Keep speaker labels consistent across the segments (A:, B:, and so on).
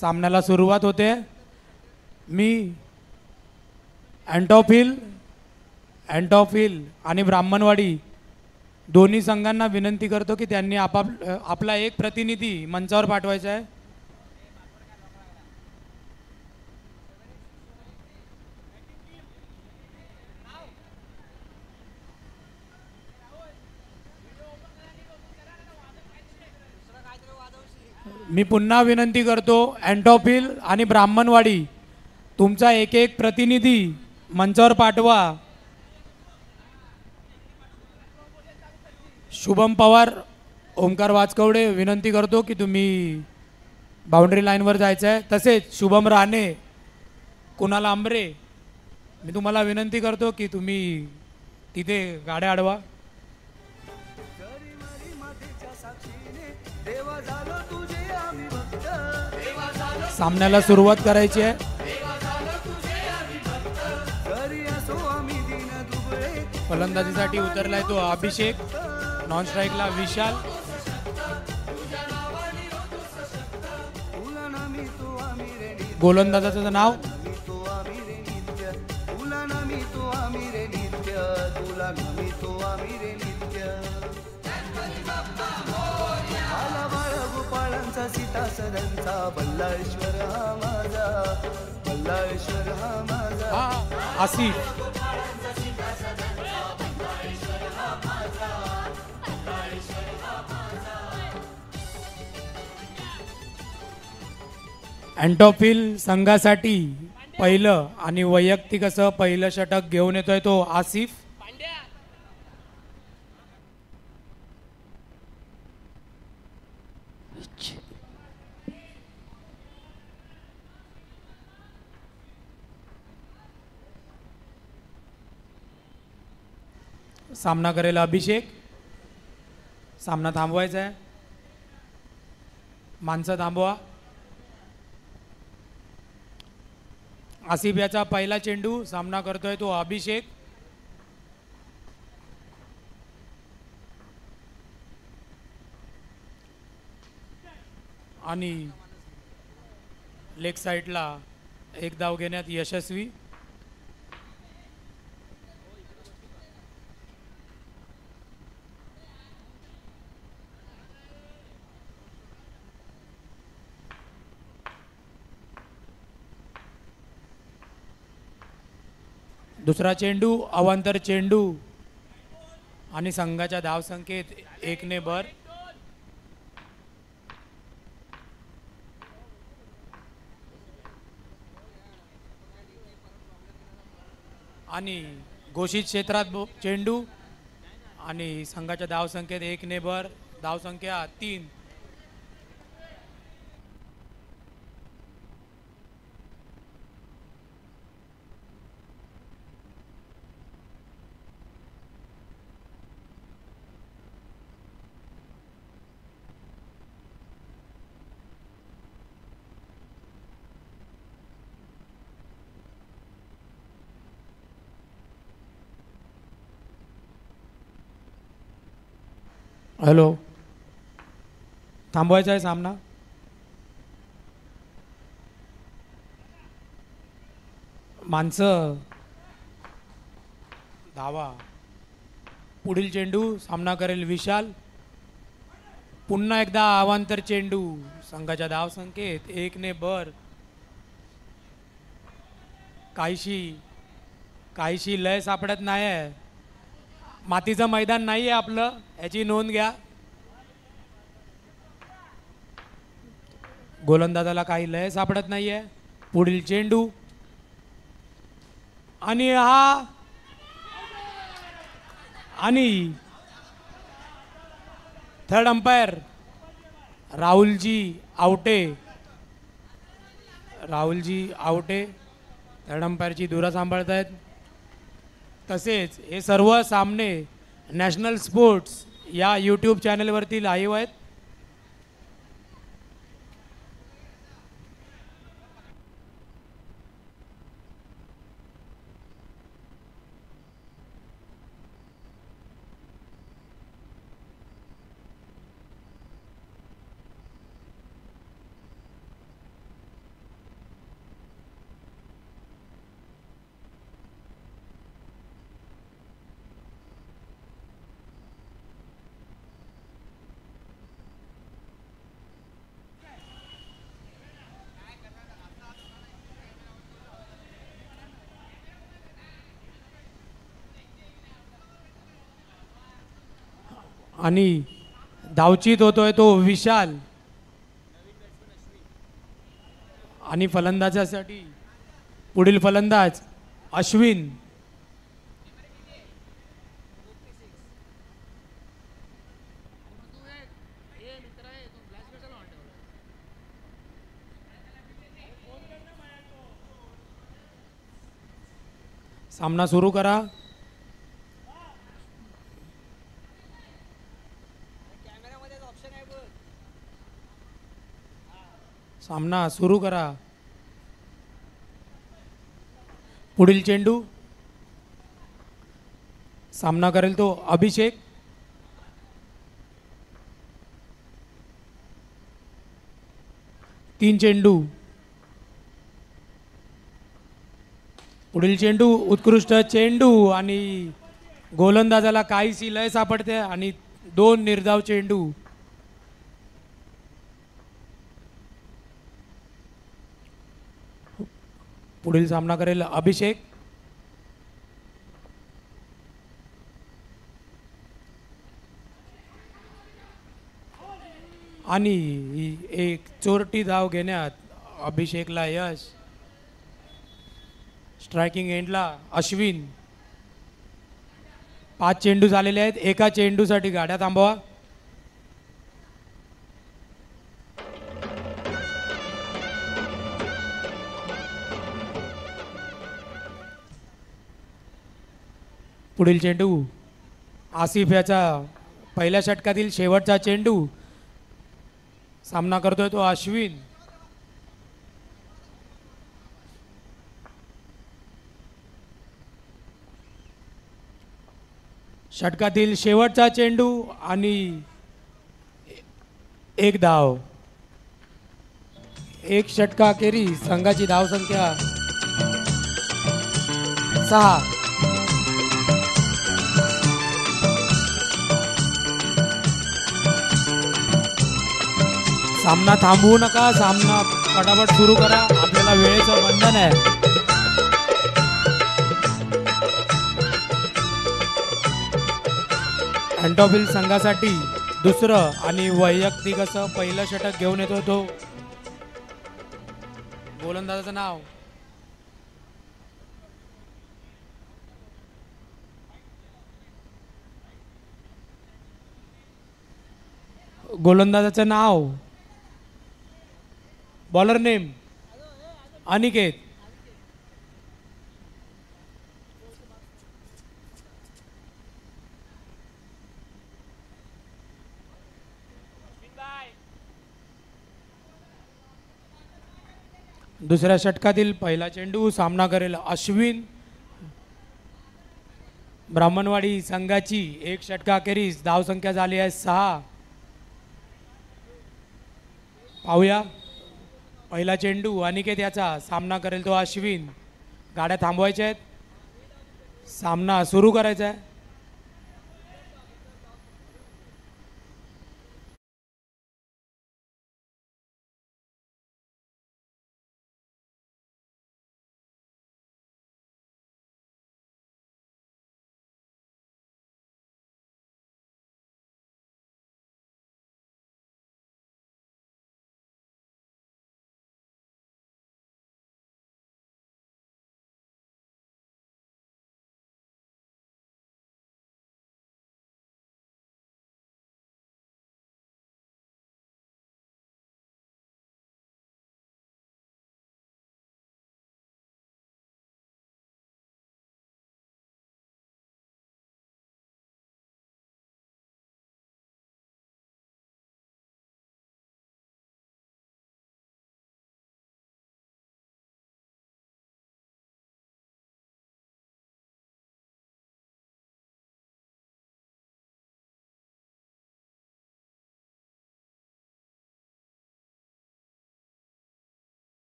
A: सामन्याला सुरुवात होते. मी अँटॉफिल आणि ब्राह्मणवाडी दोन्ही संघांना विनंती करतो की त्यांनी आपला एक प्रतिनिधी मंचावर पाठवायचा आहे. मी पुन्हा विनंती करतो, अँटॉफिल आणि ब्राह्मणवाडी तुमचा एक एक प्रतिनिधी मंचावर पाठवा. शुभम पवार, ओमकार वाचकवडे विनंती करतो की तुम्ही बाउंड्री लाईनवर जायचं आहे. तसेच शुभम राणे, कुणाल आंबरे, मी तुम्हाला विनंती करतो की तुम्ही तिथे गाड्या अडवा. सामन्याला सुरुवात करायची आहे. फलंदाजीसाठी उतरलाय तो अभिषेक, नॉन स्ट्राईकला विशाल. गोलंदाजाचं नाव सीता सदनचा बल्लाश्वर हा माझा, बल्लाश्वर हा माझा. आसिफ, अँटॉफिल संघासाठी पहिलं आणि वैयक्तिक असं पहिलं षटक घेऊन येतोय तो आसिफ. सामना करेल अभिषेक. सामना थांबवायचा आहे. माणसं थांबवा. आसिफ याचा पहिला चेंडू. सामना करतोय तो अभिषेक. आणि लेग साईडला एक धाव घेण्यात यशस्वी. दुसरा चेंडू, अवांतर चेंडू आणि संघाच्या धावसंख्येत 1ने भर. आणि घोषित क्षेत्रात चेंडू आणि संघाच्या धावसंख्येत 1ने भर. धावसंख्या 3. हॅलो, थांबवायचा आहे सामना. माणसं धावा. पुढील चेंडू. सामना करेल विशाल. पुन्हा एकदा अवांतर चेंडू. संघाच्या धावसंख्येत 1ने भर. काहीशी लय सापडत नाही आहे. मातीचं मैदान नाही आहे आपलं, याची नोंद घ्या. गोलंदाजाला काही लय सापडत नाही आहे. पुढील चेंडू आणि third umpire Rahulji Awate. Third अंपायरची धुरा सांभाळत आहेत. तसेच हे सर्व सामने नॅशनल स्पोर्ट्स या यूट्यूब चॅनलवरती लाईव्ह आहेत. आणि धावचीत होतोय तो विशाल आणि फलंदाजासाठी पुढील फलंदाज अश्विन. सामना सुरू करा. सामना सुरू करा. पुढील चेंडू सामना करेल तो अभिषेक. तीन चेंडू. पुढील चेंडू उत्कृष्ट चेंडू आणि गोलंदाजाला काहीशी लय सापडते आणि दोन निर्धाव चेंडू. पुढील सामना करेल अभिषेक. आणि एक चोरटी धाव घेण्यात अभिषेकला यश. स्ट्रायकिंग एंडला अश्विन. 5 चेंडू झालेले आहेत. एका चेंडूसाठी गाड्या थांबवा. पुढील चेंडू आसिफ याचा पहिल्या षटकातील शेवटचा चेंडू. सामना करतोय तो अश्विन. षटकातील शेवटचा चेंडू आणि एक धाव. एक षटकाखेरी संघाची धावसंख्या 6. सामना थांबवू नका. सामना फटाफट सुरू करा. आपल्याला वेळेचं बंधन आहे. अँटॉफिल संघासाठी दुसरं आणि वैयक्तिक असं पहिलं षटक घेऊन येतो तो गोलंदाजाचं नाव गोलंदाजाचं नाव बॉलर नेम अनिकेत. दुसऱ्या षटकातील पहिला चेंडू. सामना करेल अश्विन. ब्राह्मणवाडी संघाची एक षटकाखेरीस धावसंख्या झाली आहे 6. पाहूया पहिला चेंडू अनिकेत याचा. सामना करेल तो अश्विन. गाड्या थांबवायच्या आहेत. सामना सुरू करायचा आहे.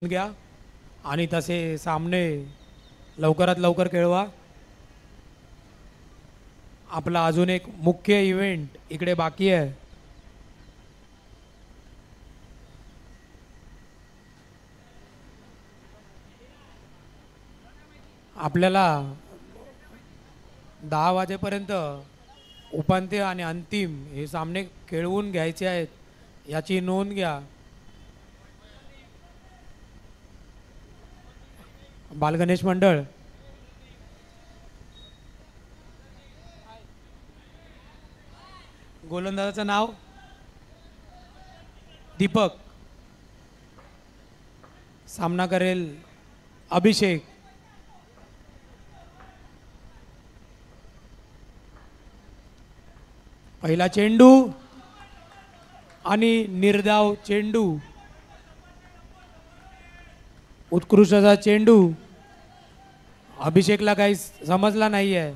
A: घ्या आणि तसे सामने लवकरात लवकर खेळवा. आपला अजून एक मुख्य इव्हेंट इकडे बाकी आहे. आपल्याला 10 वाजेपर्यंत उपांत्य आणि अंतिम हे सामने खेळवून घ्यायचे आहेत, याची नोंद घ्या. बालगणेश मंडळ, गोलंदाजाचं नाव दीपक. सामना करेल अभिषेक. पहिला चेंडू आणि निर्धाव चेंडू. उत्कृष्ट असा चेंडू. अभिषेकला काही समजला नाही आहे.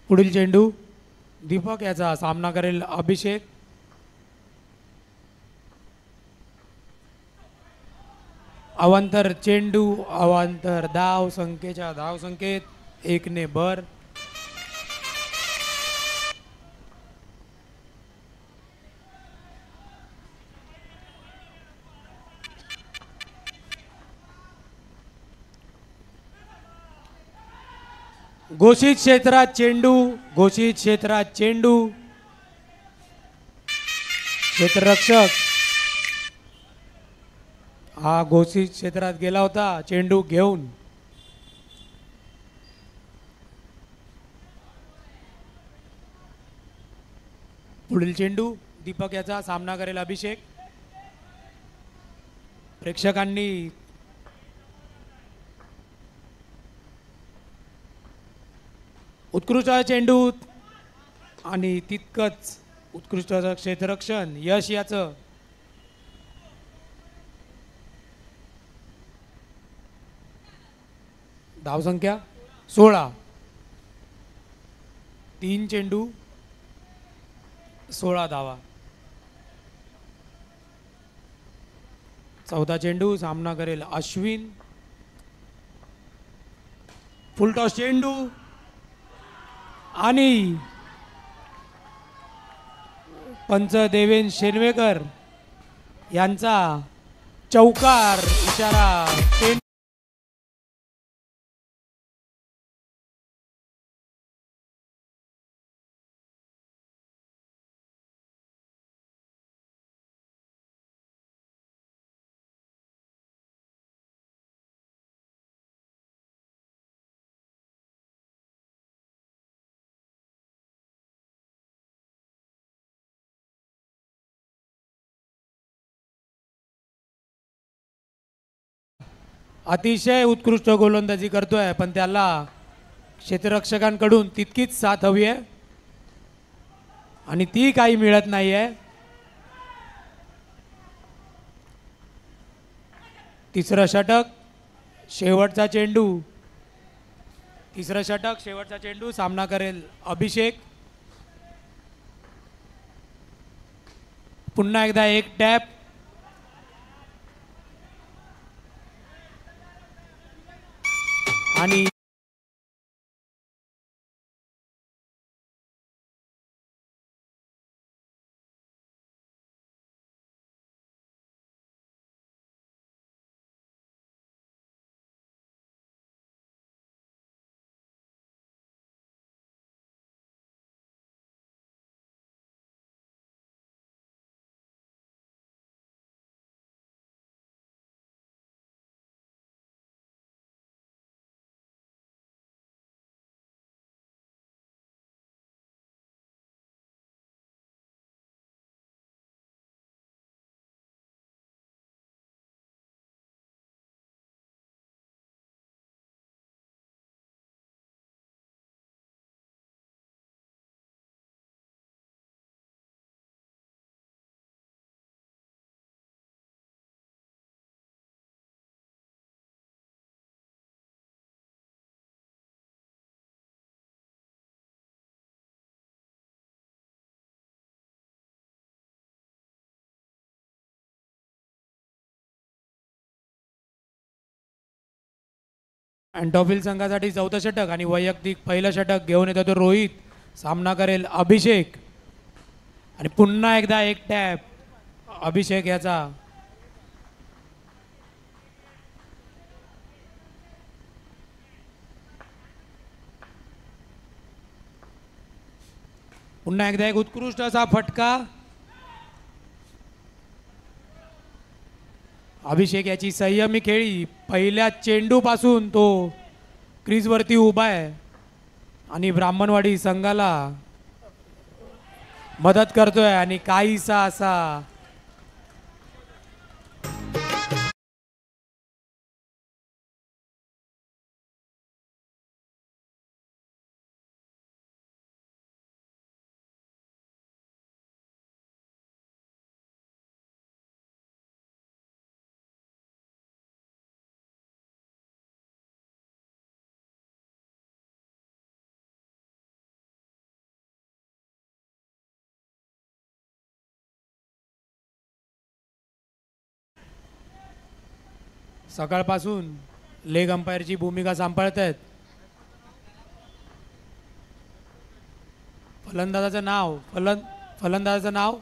A: पुढील चेंडू दीपक याचा सामना करेल अभिषेक. अवांतर चेंडू, अवांतर धाव संख्येच्या धाव संख्येत 1ने भर. घोषित क्षेत्रात चेंडू, घोषित क्षेत्रात चेंडू. क्षेत्ररक्षक हा घोषित क्षेत्रात गेला होता चेंडू घेऊन. पुढील चेंडू दीपक याचा सामना करेल अभिषेक. प्रेक्षकांनी उत्कृष्ट चेंडू आणि तितकंच उत्कृष्ट क्षेत्ररक्षण यश याचं. धावसंख्या 16. 3 चेंडू 16 धावा. चौथा चेंडू सामना करेल अश्विन. फुलटॉस चेंडू आणि पंच देवेन शेनवेकर यांचा चौकार इशारा. अतिशय उत्कृष्ट गोलंदाजी करतोय, पण त्याला क्षेत्ररक्षकांकडून तितकीच साथ हवी आहे आणि ती काही मिळत नाहीये. तिसरं षटक, शेवटचा चेंडू. तिसरं षटक, शेवटचा चेंडू. सामना करेल अभिषेक. पुन्हा एकदा एक टॅप आणि अँटॉफिल संघासाठी चौथं षटक आणि वैयक्तिक पहिलं षटक घेऊन येतो तो रोहित. सामना करेल अभिषेक आणि पुन्हा एकदा एक टॅप अभिषेक याचा. पुन्हा एकदा एक उत्कृष्ट असा फटका. अभिषेक याची संयमी खेळी पहिल्या चेंडूपासून तो क्रीजवरती उभा आहे आणि ब्राह्मणवाडी संघाला मदत करतोय आणि काहीसा असा सकाळपासून लेग अंपायरची भूमिका सांभाळत आहेत. फलंदाजाचं नाव फलंदाजाचं नाव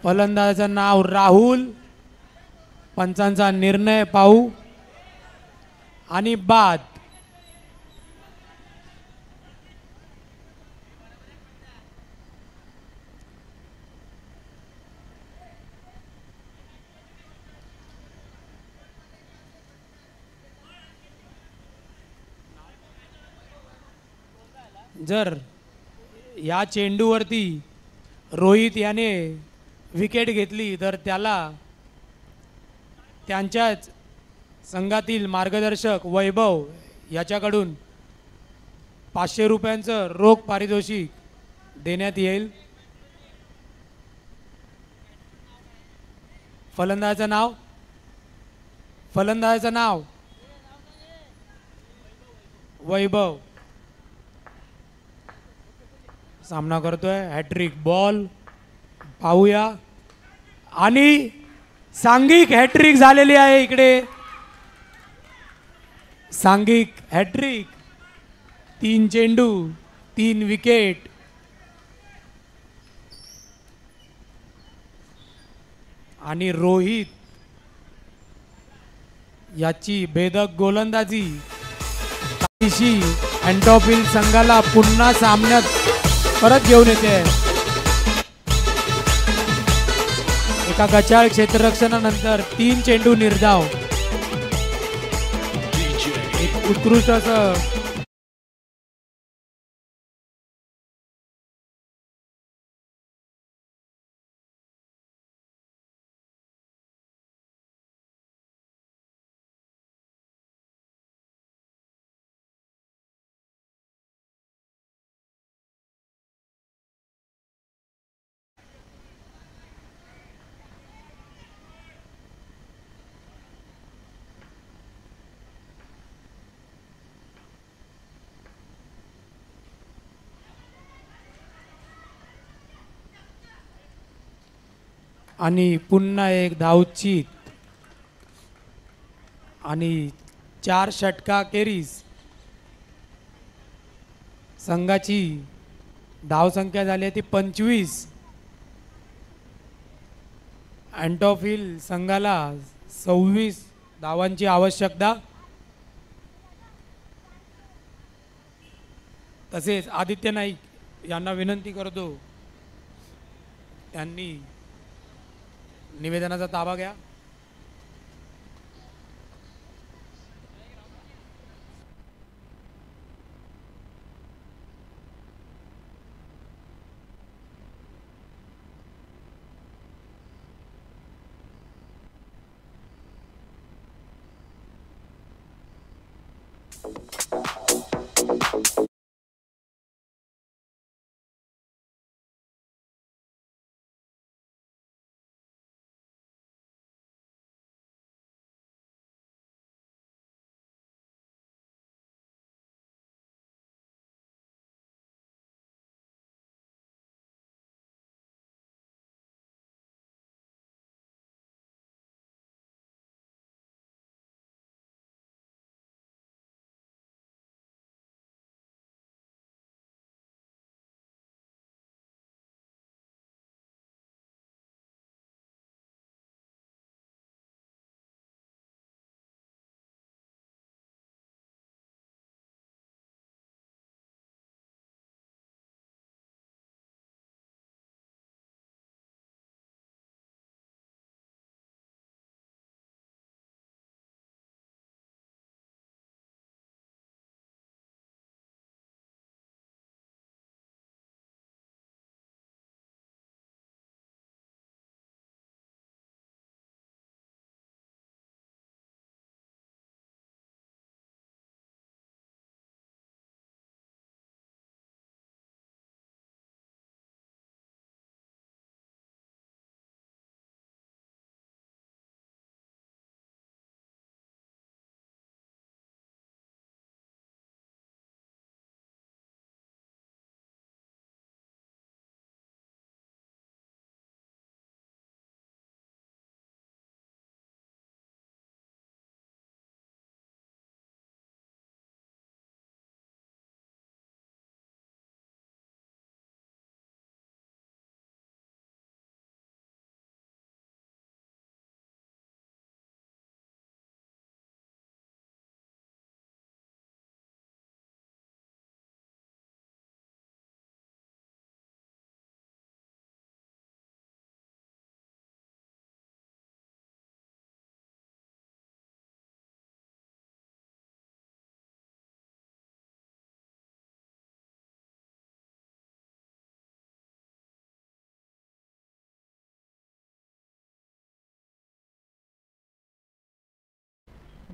A: फलंदाजाचं नाव राहुल. पंचांचा निर्णय पाहू आणि बाद. जर या चेंडूवरती रोहित याने विकेट घेतली तर त्याला त्यांच्याच संघातील मार्गदर्शक वैभव याच्याकडून 500 रुपयांचं रोख पारितोषिक देण्यात येईल. फलंदाजाचं नाव वैभव. सामना करतोय हॅट्रिक बॉल पाहूया आणि सांघिक हॅट्रिक झालेली आहे. इकडे सांघिक हॅट्रिक. 3 चेंडू 3 विकेट. आणि रोहित याची भेदक गोलंदाजी अँटॉफिल संघाला पुन्हा सामन्यात परत घेऊन येते. एका गचाळ क्षेत्ररक्षणानंतर 3 चेंडू निर्धाव. एक उत्कृष्ट असं आणि पुन्हा एक धावचीत आणि 4 षटकाखेरीज संघाची धावसंख्या झाली आहे ती 25. अँटॉफिल संघाला 26 धावांची आवश्यकता. तसेच आदित्य नाईक यांना विनंती करतो त्यांनी निवेदनाचा ताबा घ्या.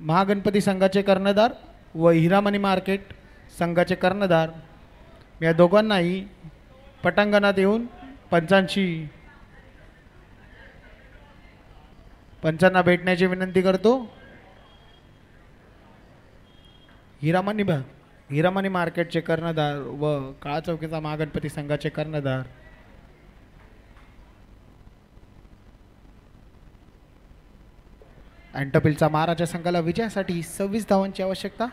B: महागणपती संघाचे कर्णधार व हिरामणी मार्केट संघाचे कर्णधार या दोघांनाही पटांगणात येऊन पंचांना भेटण्याची विनंती करतो. हिरामणी मार्केटचे कर्णधार व काळा चौकीचा महागणपती संघाचे कर्णधार अँटोपिलचा महाराजा संघाला विजयासाठी 26 धावांची आवश्यकता.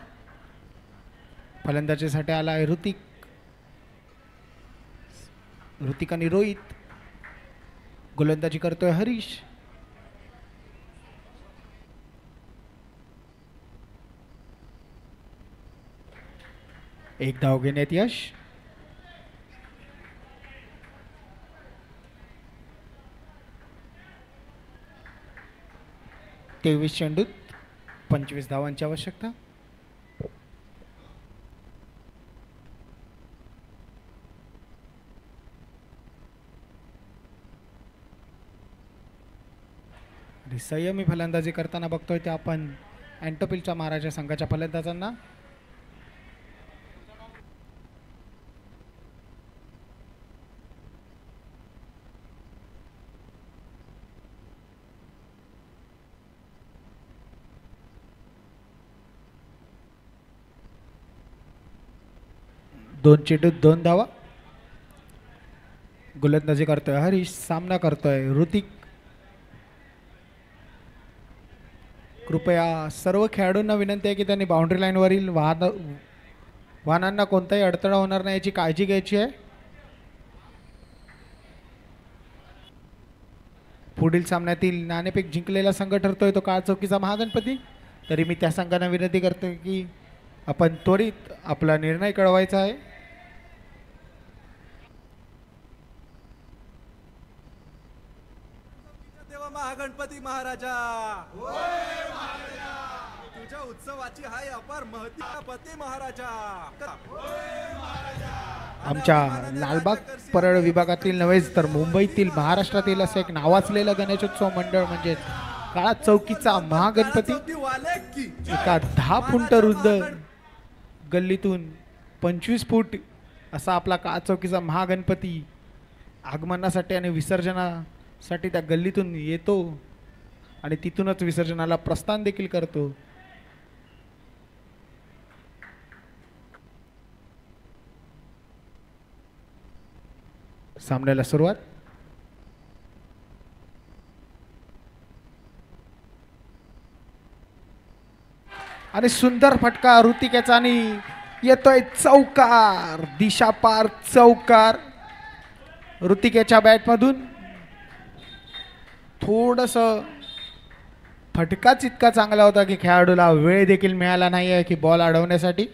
B: फलंदाजीसाठी आला आहे ऋतिक आणि रोहित. गोलंदाजी करतोय हरीश. एक धाव घेण्यात यश. तेवीस चेंडूत 25 धावांची आवश्यकता. संयमी फलंदाजी करताना बघतोय ते आपण अँटोपिलच्या महाराजा संघाच्या फलंदाजांना. दोन चेंडूत 2 धावा. गोलंदाजी करतोय हरीश. सामना करतोय ऋतिक. कृपया सर्व खेळाडूंना विनंती आहे की त्यांनी बाउंड्री लाईनवरील वाहनांना कोणताही अडथळा होणार नाही याची काळजी घ्यायची आहे. पुढील सामन्यातील नाणेफेक जिंकलेला संघ ठरतोय तो काळा चौकीचा महागणपती. तरी मी त्या संघांना विनंती करतो की आपण त्वरित आपला निर्णय कळवायचा आहे.
C: महागणपती महाराजा तुझ्या उत्सवाची हाय अपार महती महाराजा.
B: आमच्या लालबाग परळ विभागातील नव्हेच तर मुंबईतील महाराष्ट्रातील असं एक नावाजलेलं गणेशोत्सव मंडळ म्हणजे काळा चौकीचा महागणपती. एका 10 फूट रुंद गल्लीतून 25 फूट असा आपला काळा चौकीचा महागणपती आगमनासाठी आणि विसर्जनासाठी त्या गल्लीतून येतो आणि तिथूनच विसर्जनाला प्रस्थान देखील करतो. सामन्याला सुरुवात. आणि सुंदर फटका ऋतिकेचा आणि येतोय चौकार. दिशापार चौकार ऋतिकेच्या बॅटमधून. थोडस फटकाच इतका चांगला होता की खेळाडूला वेळ देखील मिळाला नाही आहे की बॉल अडवण्यासाठी.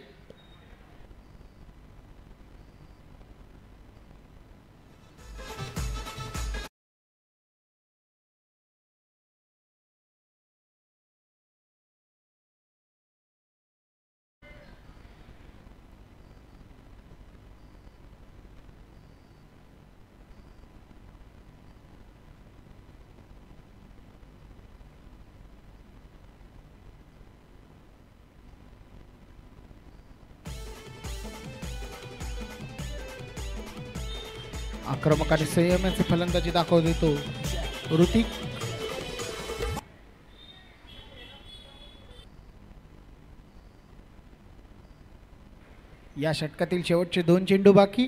B: आक्रमक आणि संयमाची फलंदाजी दाखवत येतो ऋतिक. या षटकातील शेवटचे 2 चेंडू बाकी.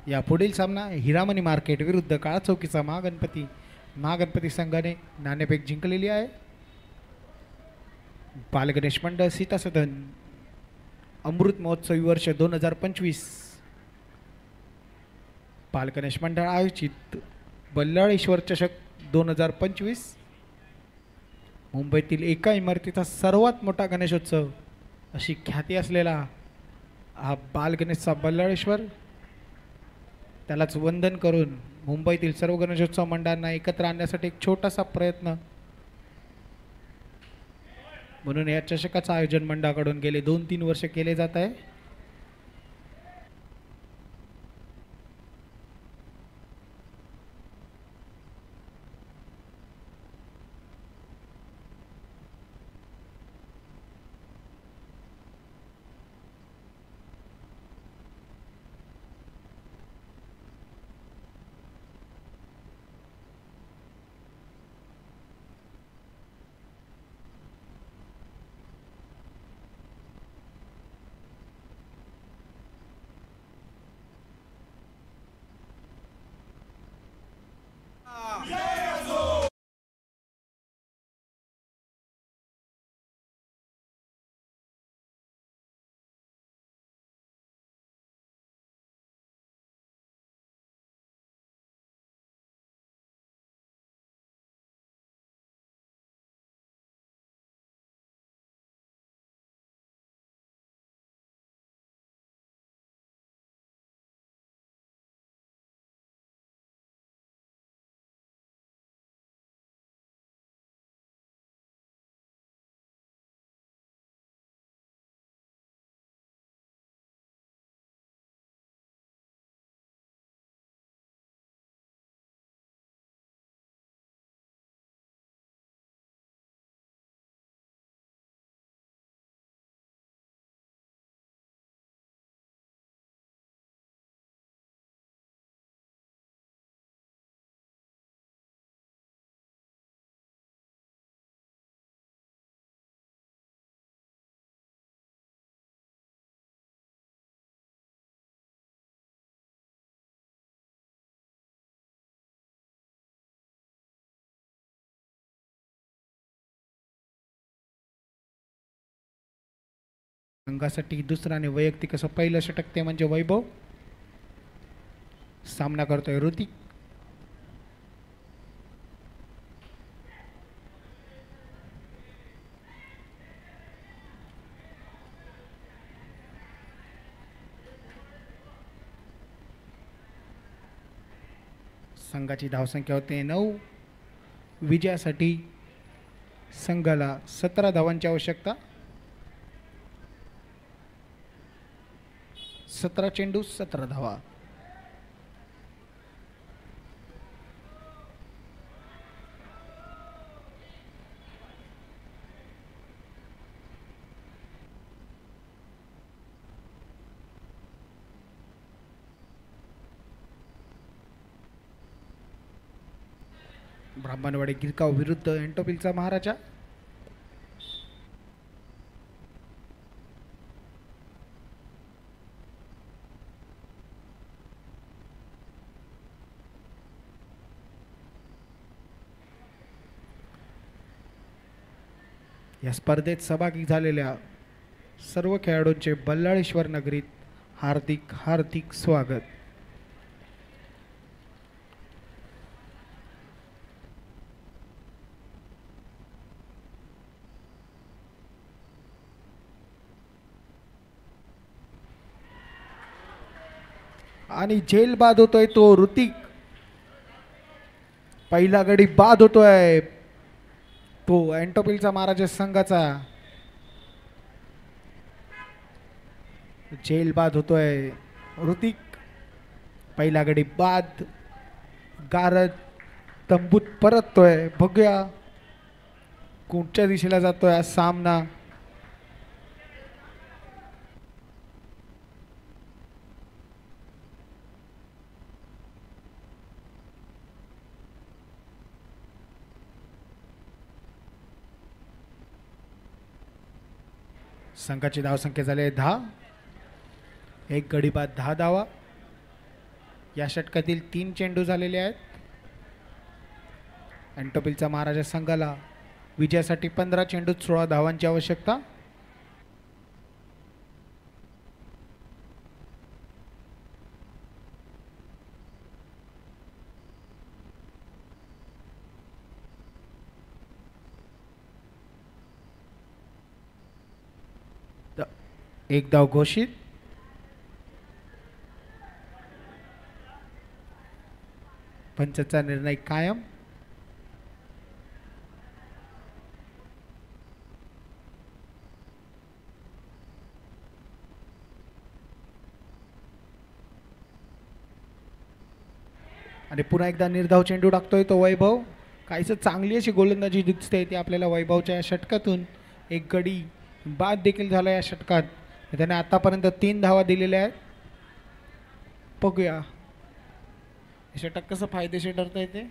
B: या पुढील सामना हिरामणी मार्केट विरुद्ध काळा चौकीचा महागणपती संघाने नाणेफेक जिंकलेली आहे. बालगणेश मंडळ सीतासदन अमृत महोत्सवी वर्ष 2025 बालगणेश मंडळ आयोजित बल्लाळेश्वर चषक 2025 मुंबईतील एका इमारतीचा सर्वात मोठा गणेशोत्सव अशी ख्याती असलेला हा बालगणेशचा बल्लाळेश्वर. त्यालाच वंदन करून मुंबईतील सर्व गणेशोत्सव मंडळांना एकत्र आणण्यासाठी एक छोटासा प्रयत्न म्हणून या चषकाचं आयोजन मंडळाकडून गेले 2-3 वर्ष केले जात आहे. संघासाठी दुसरं आणि वैयक्तिक असं पहिलं षटक ते म्हणजे वैभव. सामना करतोय ऋतिक. संघाची धावसंख्या होते 9. विजयासाठी संघाला 17 धावांची आवश्यकता. 17 चेंडू 17 धावा. ब्राह्मणवाडी गिरगाव विरुद्ध एंटोपिलचा महाराजा. या स्पर्धेत सहभागी झालेल्या सर्व खेळाडूंचे बल्लाळेश्वर नगरीत हार्दिक हार्दिक स्वागत. आणि झेल बाद होतोय तो ऋतिक. पहिला गडी बाद होतोय तो एंटोपिलचा महाराजा संघाचा. झेल बाद होतोय ऋतिक. पहिला गडी बाद. गारद तंबूत परततोय. बघूया कोणत्या दिशेला जातोय हा सामना. संघाची धावसंख्या झाली आहे 10. एक गडी बाद 10 धावा. या षटकातील 3 चेंडू झालेले आहेत. एंटोपिलचा महाराजा संघाला विजयासाठी 15 चेंडूत 16 धावांची आवश्यकता. एक धाव घोषित. पंचाचा निर्णय कायम. आणि पुन्हा एकदा निर्धाव चेंडू टाकतोय तो वैभव. काहीच चांगली अशी गोलंदाजी दिसते ती आपल्याला वैभवच्या या षटकातून. एक गडी बाद देखील झाला या षटकात. त्याने आतापर्यंत 3 धावा दिलेल्या आहेत. बघूया हे षटक कसं फायदेशीर ठरतं येते.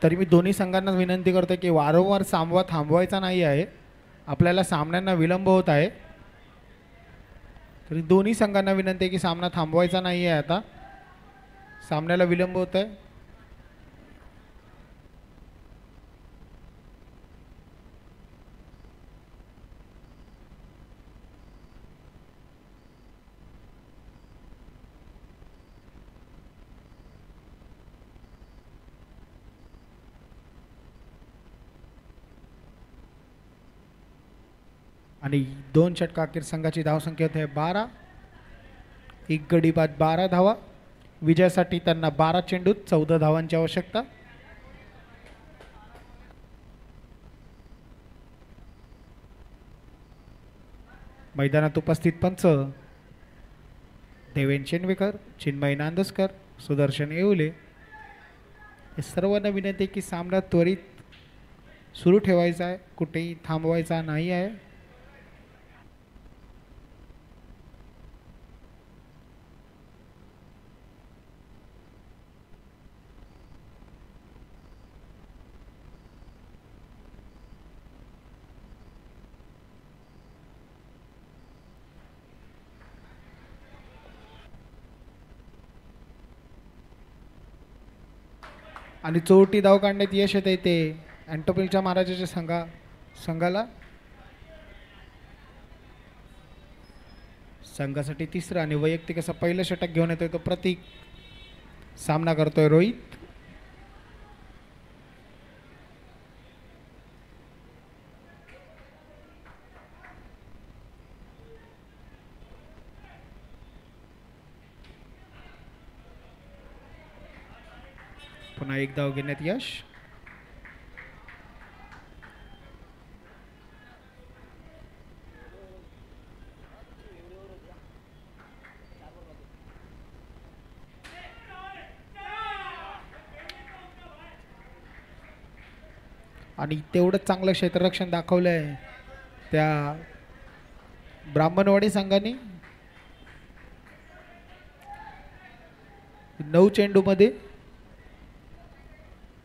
B: तरी मी दोन्ही संघांना विनंती करतो की वारंवार सामना थांबवायचा नाही आहे. आपल्याला सामन्यांना विलंब होत आहे. तरी दोन्ही संघांना विनंती आहे की सामना थांबवायचा नाही आहे. आता सामन्याला विलंब होत आहे. आणि 2 षटका अखेर संघाची धावसंख्या होते 12. एक गडी बाद 12 धावा. विजयासाठी त्यांना 12 चेंडूत 14 धावांची आवश्यकता. मैदानात उपस्थित पंच देवेन शेनवेकर, चिन्मय नांदस्कर, सुदर्शन येवले हे सर्वांना विनंती की सामना त्वरित सुरू ठेवायचा आहे. कुठेही थांबवायचा नाही आहे. आणि चोरटी धाव काढण्यात यश येते ते अँटोपिलच्या महाराजाच्या संघाला. संघासाठी तिसरं आणि वैयक्तिक असं पहिलं षटक घेऊन येतोय तो प्रतीक. सामना करतोय रोहित. पुन्हा एक धाव घेण्यात यश. आणि तेवढं चांगलं क्षेत्ररक्षण दाखवलंय त्या ब्राह्मणवाडी संघाने. 9 चेंडूमध्ये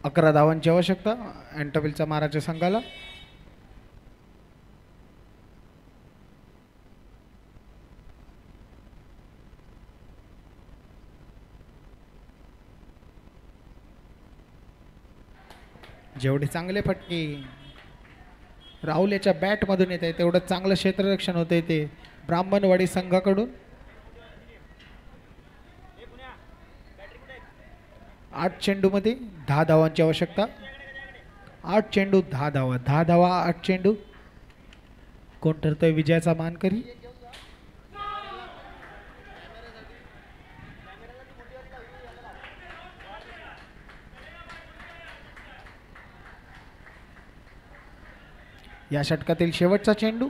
B: 11 धावांची आवश्यकता अँटोपिलच्या महाराजा संघाला. जेवढे चांगले फटके राहुल याच्या बॅटमधून येत आहे तेवढं चांगलं क्षेत्ररक्षण होतंय ते ब्राह्मणवाडी संघाकडून. 8 चेंडूमध्ये 10 धावांची आवश्यकता. 8 चेंडू 10 धावा. 10 धावा 8 चेंडू. कोण ठरतोय विजयाचा मानकरी? या षटकातील शेवटचा चेंडू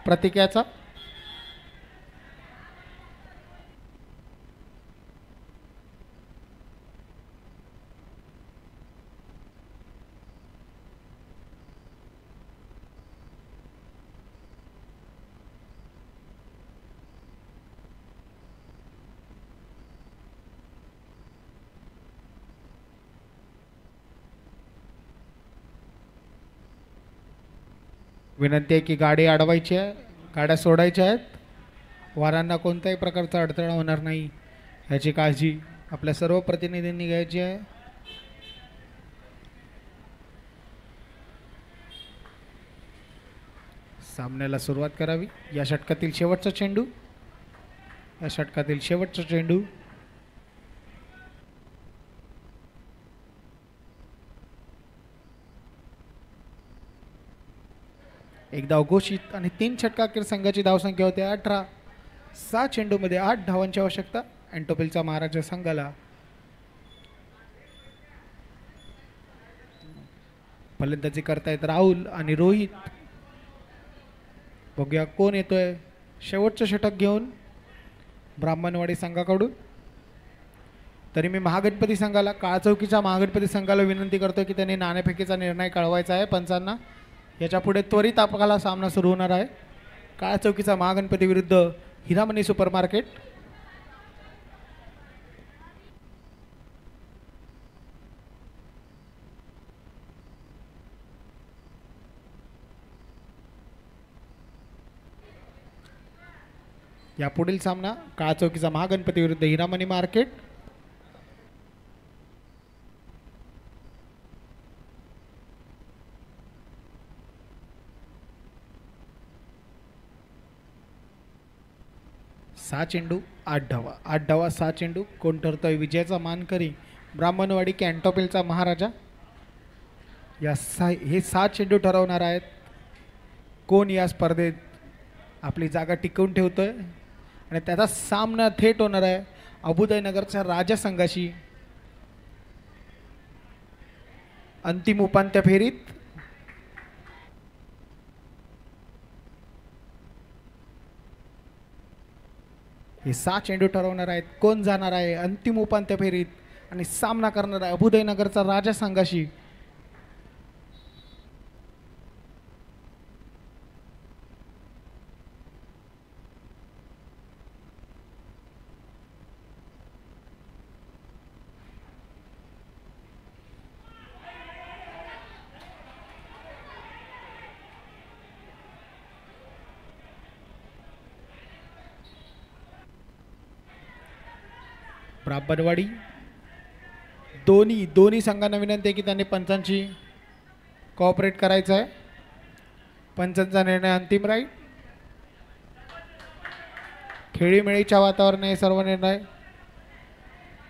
B: प्रतीक्याचा. विनंती आहे की गाडी अडवायची आहे, गाड्या सोडायच्या आहेत. वारांना कोणत्याही प्रकारचा अडथळा होणार नाही याची काळजी आपल्या सर्व प्रतिनिधींनी घ्यायची आहे. सामन्याला सुरुवात करावी. या षटकातील शेवटचा चेंडू. या षटकातील शेवटचा चेंडू. एक धाव घोषित आणि 3 षटका अखेर संघाची धावसंख्या होते 18. 6 चेंडूमध्ये 8 धावांची आवश्यकता अँटोपिलच्या महाराजा संघाला. फलंदाजी करतायत राहुल आणि रोहित. बघूया कोण येतोय शेवटचं षटक घेऊन ब्राह्मणवाडी संघाकडून. तरी मी महागणपती संघाला, काळचौकीच्या महागणपती संघाला विनंती करतोय की त्यांनी नाणेफेकीचा निर्णय कळवायचा आहे पंचांना. याच्या पुढे त्वरित आपल्याला सामना सुरू होणार आहे. काळचौकीचा महागणपती विरुद्ध हिरामणी सुपर मार्केट. या पुढील सामना काळचौकीचा महागणपती विरुद्ध हिरामणी मार्केट. सहा चेंडू 8 धावा. 8 धावा 6 चेंडू. कोण ठरतोय विजयाचा मानकरी? ब्राह्मणवाडी की अँटोपिलचा महाराजा? हे 7 चेंडू ठरवणार आहेत कोण या स्पर्धेत आपली जागा टिकवून ठेवतोय. आणि त्याचा सामना थेट होणार आहे अबुदयनगरच्या राजा संघाशी अंतिम उपांत्य फेरीत. हे 6 चेंडू ठरवणार आहेत कोण जाणार आहे अंतिम उपांत्य फेरीत आणि सामना करणार आहे अबुदयनगरचा राजा संघाशी. दोन्ही संघांना विनंती आहे की त्यांनी पंचांची कोऑपरेट करायचं आहे. पंचांचा निर्णय अंतिम राहील. खेळीमेळीच्या वातावरणात हे सर्व निर्णय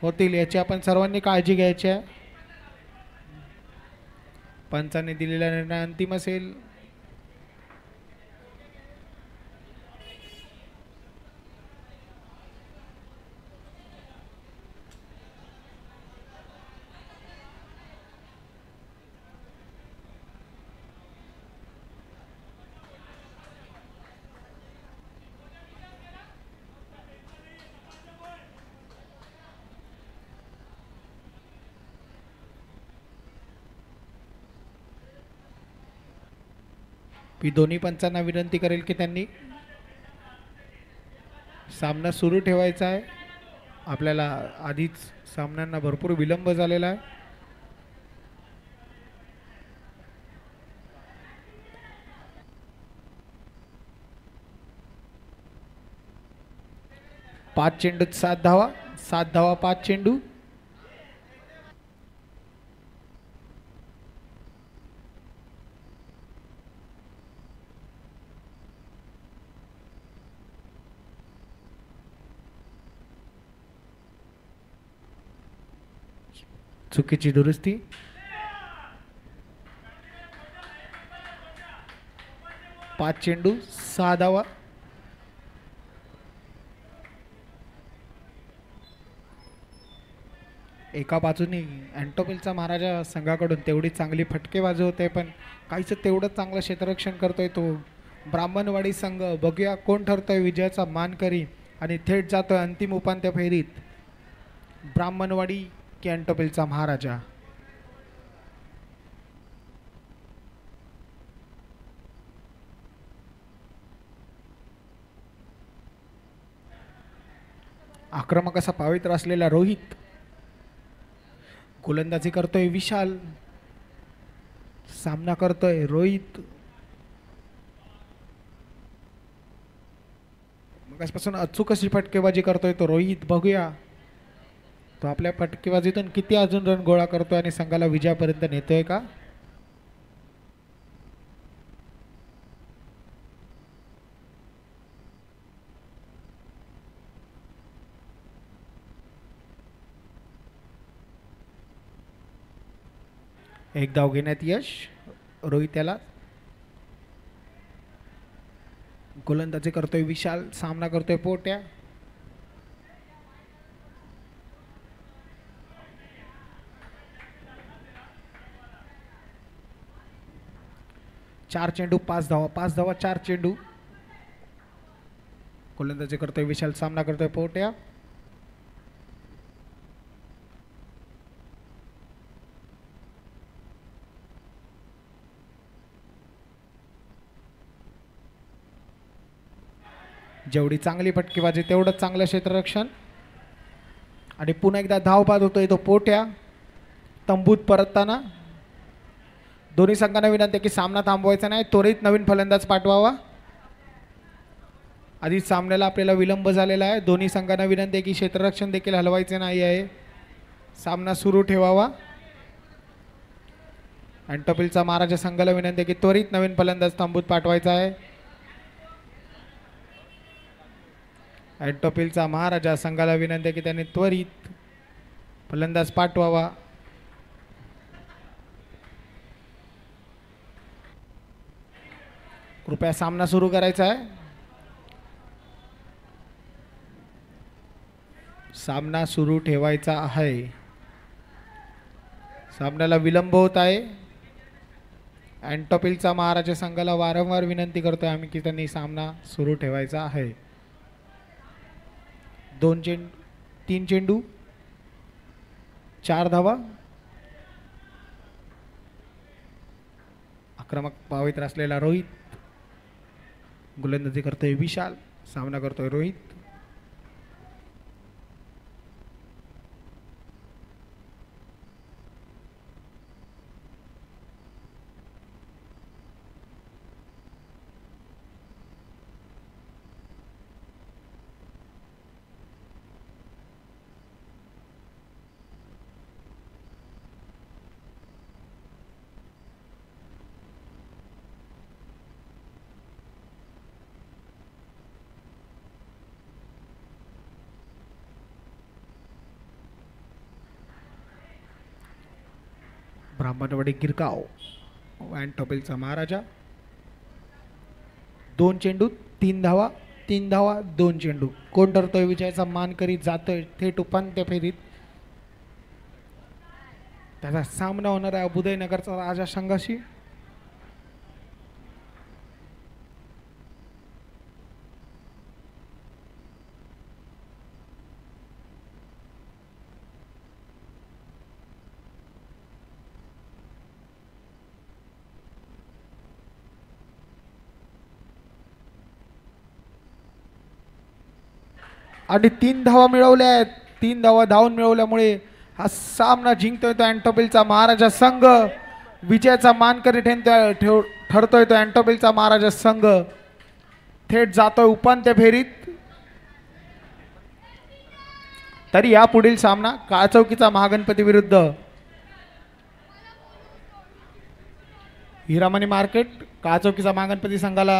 B: होतील याची आपण सर्वांनी काळजी घ्यायची आहे. पंचांनी दिलेला निर्णय अंतिम असेल. मी दोन्ही पंचांना विनंती करेल की त्यांनी सामना सुरू ठेवायचा आहे. आपल्याला आधीच सामन्यांना भरपूर विलंब झालेला आहे. पाच चेंडूत 7 धावा, 7 धावा 5 चेंडू. चुकीची दुरुस्ती. पाच चेंडू 6 धावा. एका बाजूनी अँटोपिलचा महाराजा संघाकडून तेवढी चांगली फटकेबाजी होते, पण काहीच तेवढं चांगलं क्षेत्ररक्षण करतोय तो ब्राह्मणवाडी संघ. बघूया कोण ठरतोय विजयाचा मानकरी आणि थेट जातोय अंतिम उपांत्य फेरीत. ब्राह्मणवाडी की अँटोपिलचा महाराजा. आक्रमक असा पवित्र असलेला रोहित. गोलंदाजी करतोय विशाल. सामना करतोय रोहित. मगासपासून अचूक अशी फटकेबाजी करतोय तो रोहित. बघूया तो आपल्या फटकेबाजीतून किती अजून रन गोळा करतोय आणि संघाला विजयापर्यंत नेतोय का. एक धाव घेण्यात यश रोहित याला. गोलंदाजी करतोय विशाल. सामना करतोय पोट्या. चार चेंडू 5 धावा, 5 धावा 4 चेंडू. गोलंदाजी करतोय विशाल. सामना करतोय पोट्या. जेवढी चांगली फटकेबाजी तेवढंच चांगलं क्षेत्ररक्षण. आणि पुन्हा एकदा धाव बाद होतोय तो पोट्या. तंबूत परतताना दोन्ही संघांना विनंती की सामना थांबवायचा नाही, त्वरित नवीन फलंदाज पाठवावा. आधीच सामन्याला आपल्याला विलंब झालेला आहे. दोन्ही संघांना विनंती की क्षेत्ररक्षण देखील हलवायचे नाही आहे. सामना सुरू ठेवावा. अँटोपिलचा महाराजा संघाला विनंती की त्वरित नवीन फलंदाज तंबूत पाठवायचा आहे. अँटोपिलचा महाराजा संघाला विनंती की त्यांनी त्वरित फलंदाज पाठवावा. कृपया सामना सुरू करायचा आहे. सामना सुरू ठेवायचा आहे. सामन्याला विलंब होत आहे. अँटोपिलचा महाराजा संघाला वारंवार विनंती करतोय आम्ही की त्यांनी सामना सुरू ठेवायचा आहे. 3 चेंडू 4 धावा. आक्रमक पवित्र असलेला रोहित. गोलंदाजी करतोय विशाल. सामना करतोय रोहित. ब्राह्मणवाडी गिरगाव अँटोपेलचा महाराजा 2 चेंडू 3 धावा 3 धावा 2 चेंडू. कोण ठरतोय विजयाचा मान करीत जातोय थेट उपांत्य फेरीत. त्याचा सामना होणार आहे अबुदयनगरचा राजा संघाशी. आणि 3 धावा मिळवल्या आहेत. 3 धावा धावून मिळवल्यामुळे हा सामना जिंकतोय तो अँटोपेलचा महाराजा संघ. विजयाचा मानकरी ठरतोय तो अँटोपेलचा महाराजा संघ. थेट जातोय उपांत्य फेरीत. तरी या पुढील सामना काळचौकीचा महागणपती विरुद्ध हिरामणी मार्केट. काळचौकीचा महागणपती संघाला